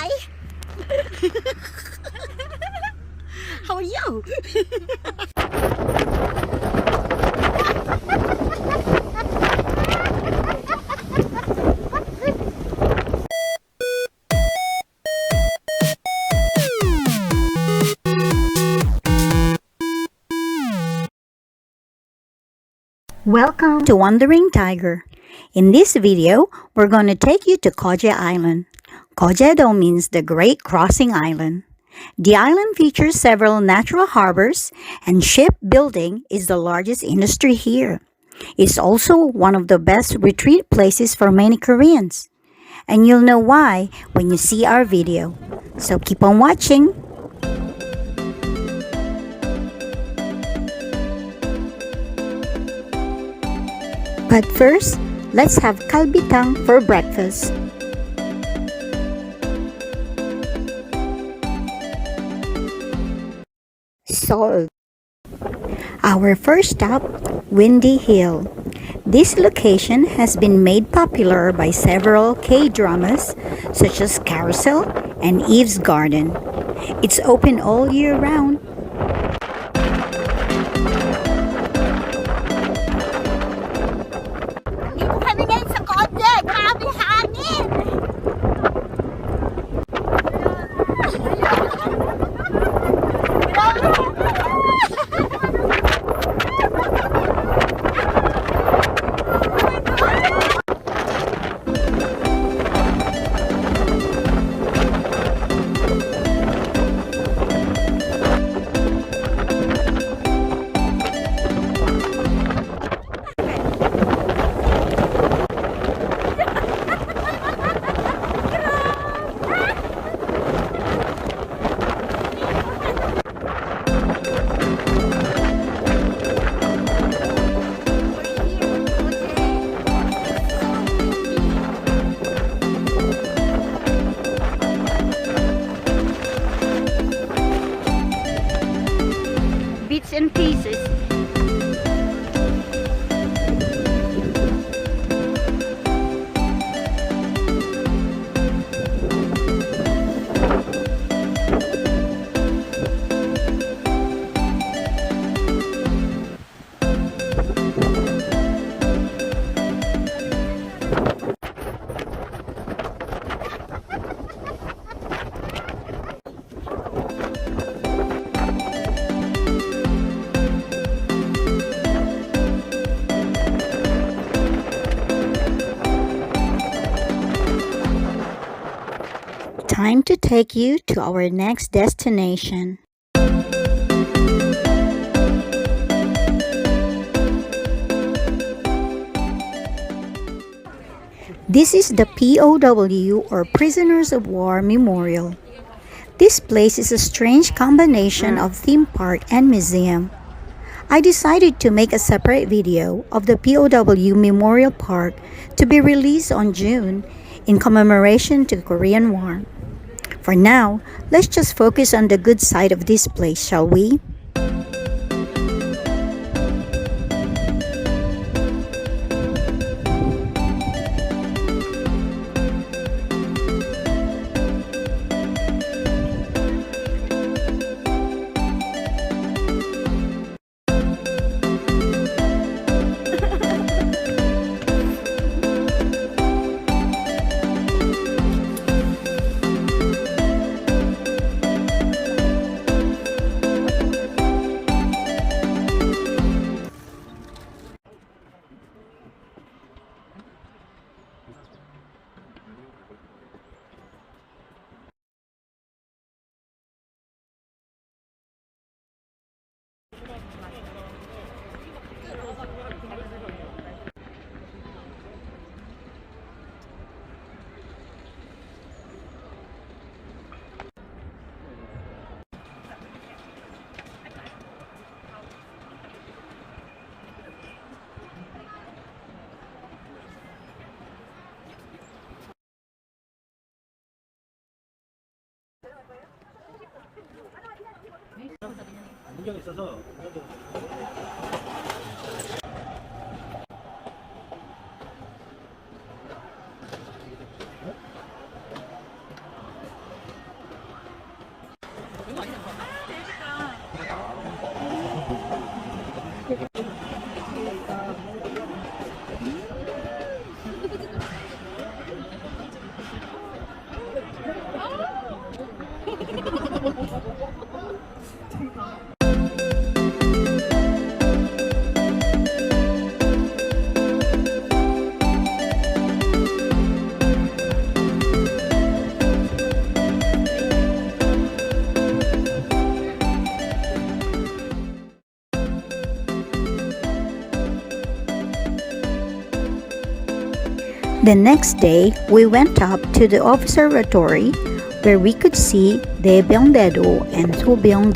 Hi. How are you? Welcome to Wandering Tiger. In this video, we're going to take you to Geoje Island. Goeje-dong means the Great Crossing Island. The island features several natural harbors, and shipbuilding is the largest industry here. It's also one of the best retreat places for many Koreans. And you'll know why when you see our video. So keep on watching. But first, let's have kalbitang for breakfast. Salt. Our first stop, Windy Hill. This location has been made popular by several K-dramas such as Carousel and Eve's Garden. It's open all year round. Bits and pieces. Time to take you to our next destination. This is the POW or Prisoners of War Memorial. This place is a strange combination of theme park and museum. I decided to make a separate video of the POW Memorial Park to be released on June in commemoration to the Korean War. For now, let's just focus on the good side of this place, shall we? 문경에 있어서 The next day, we went up to the observatory where we could see Daewoo and Nambumyeon.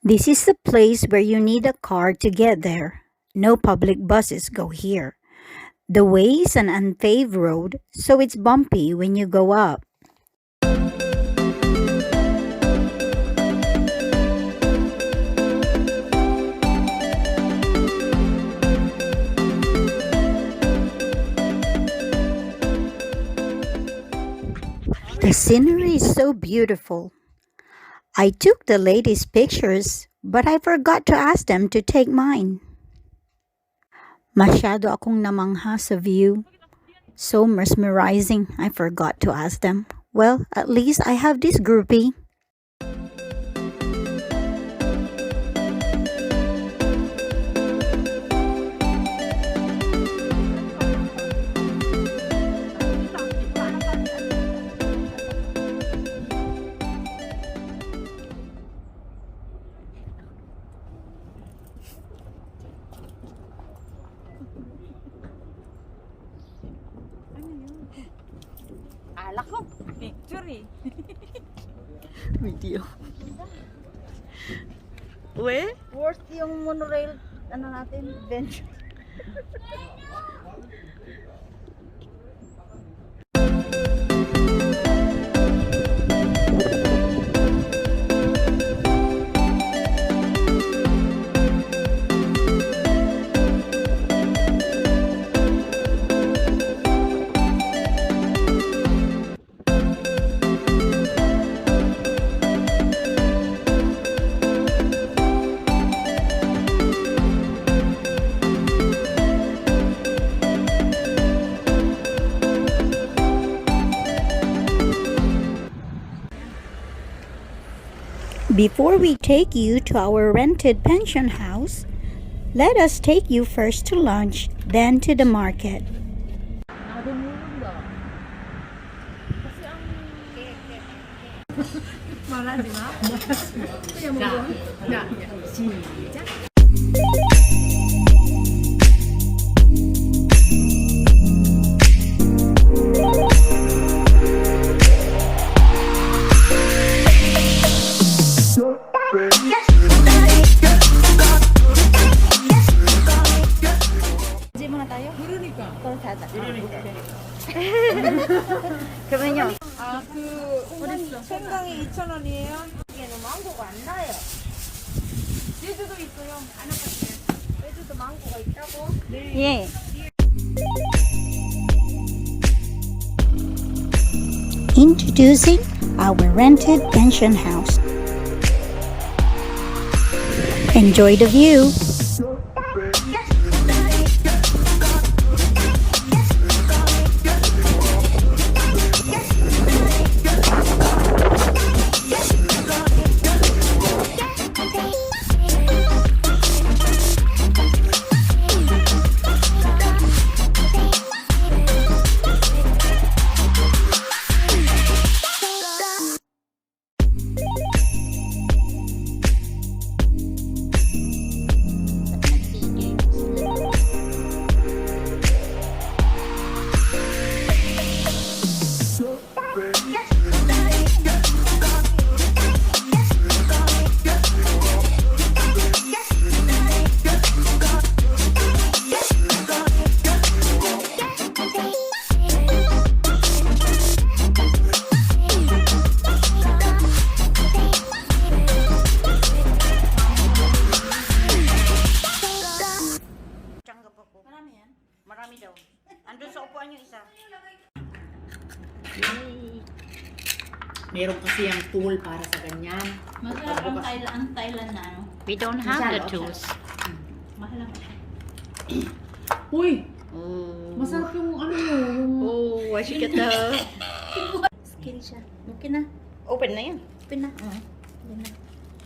This is the place where you need a car to get there. No public buses go here. The way is an unpaved road, so it's bumpy when you go up. The scenery is so beautiful. I took the latest pictures, but I forgot to ask them to take mine. Masyado akong namangha sa view. So mesmerizing, I forgot to ask them. Well, at least I have this groupie. Alak ko, picture eh. Video. We? Worst yung monorail, ano natin, adventure. Before we take you to our rented pension house, let us take you first to lunch, then to the market. 말하지 마. 자, 시작. Di muna tayo? Koronika. Koronika. 그러면요. 아, 생강이 2,000원이에요? 이게는 망고가 안 나요. 제주도 있어요. 안 아팠어요. 제주도 망고가 있다고? 네. 예. Introducing our rented pension house. Enjoy the view. Marami daw. Andun sa upuan yung isa. Yay. Meron kasi yung tool para sa ganyan. Masarap ang Thailand na ano. We don't have the tools. Mahal lang. Uy! Oh, Masarap yung ano yung... oh, what you get the... Skin siya. Okay na. Open na yan. Open na.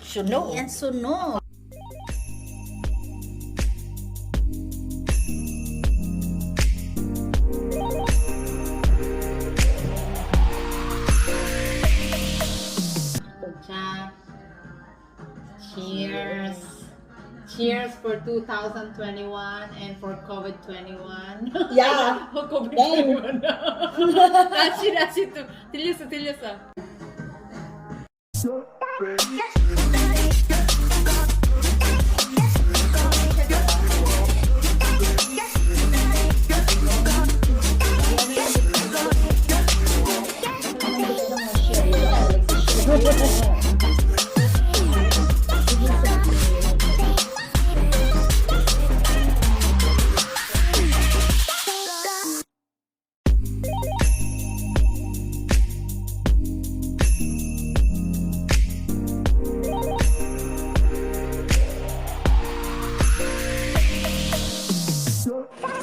Sunog. Yan, sunog. Cheers! Cheers for 2021 and for COVID-21. Yeah. COVID-21. 다시 또 들렸어.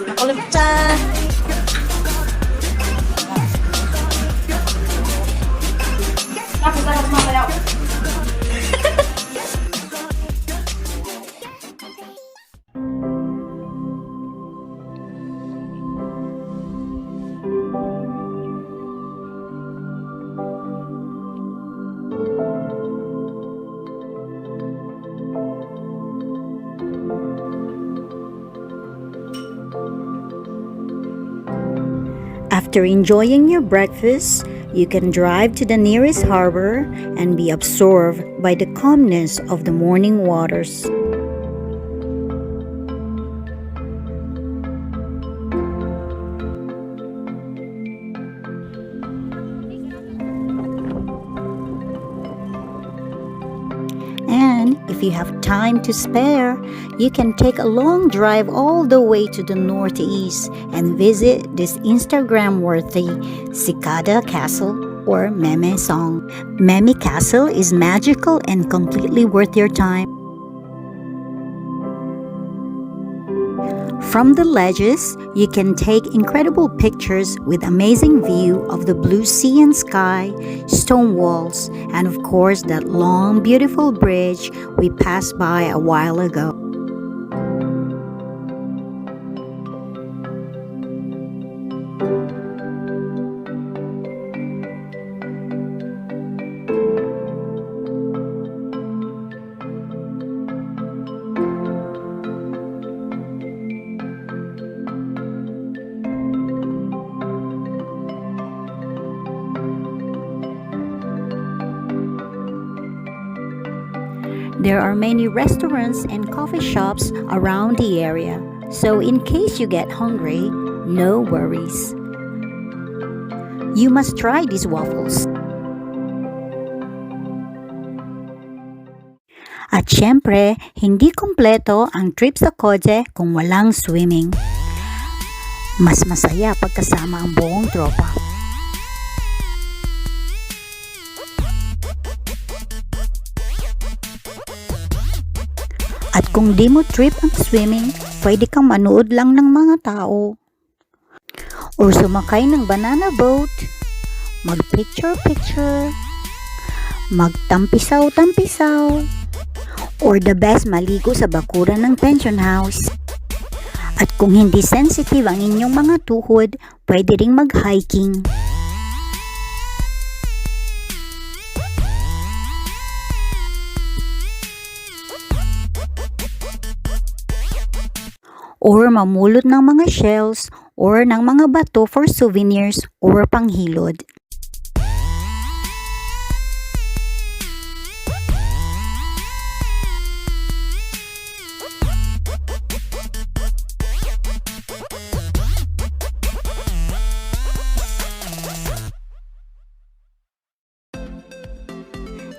Nakulipta. Tapos mamayaw. After enjoying your breakfast, you can drive to the nearest harbor and be absorbed by the calmness of the morning waters. And if you have time to spare, you can take a long drive all the way to the northeast and visit this Instagram-worthy Cicada Castle or Meme Song. Meme Castle is magical and completely worth your time. From the ledges, you can take incredible pictures with amazing view of the blue sea and sky, stone walls, and of course that long beautiful bridge we passed by a while ago. There are many restaurants and coffee shops around the area, so in case you get hungry, no worries. You must try these waffles. At syempre, hindi kompleto ang trip sa Geoje kung walang swimming. Mas masaya pagkasama ang buong tropa. At kung di mo trip ang swimming, pwede kang manood lang ng mga tao. Or sumakay ng banana boat, mag-picture-picture, magtampisaw-tampisaw, or the best maligo sa bakuran ng pension house. At kung hindi sensitive ang inyong mga tuhod, pwede ring mag-hiking. Or mamulot ng mga shells or ng mga bato for souvenirs or panghilod.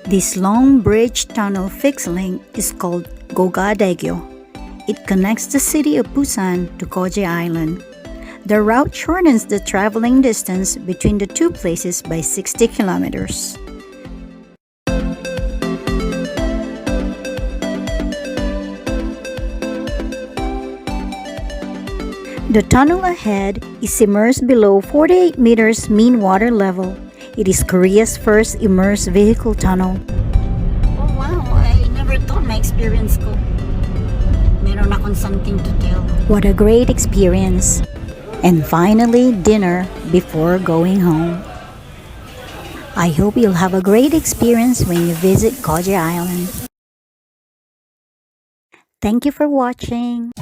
This long bridge tunnel fixed link is called Goeje. It connects the city of Busan to Geoje Island. The route shortens the traveling distance between the two places by 60 kilometers. The tunnel ahead is immersed below 48 meters mean water level. It is Korea's first immersed vehicle tunnel. Oh wow, I never thought my experience ko. Meron akong something to tell. What a great experience! And finally, dinner before going home. I hope you'll have a great experience when you visit Geoje Island. Thank you for watching.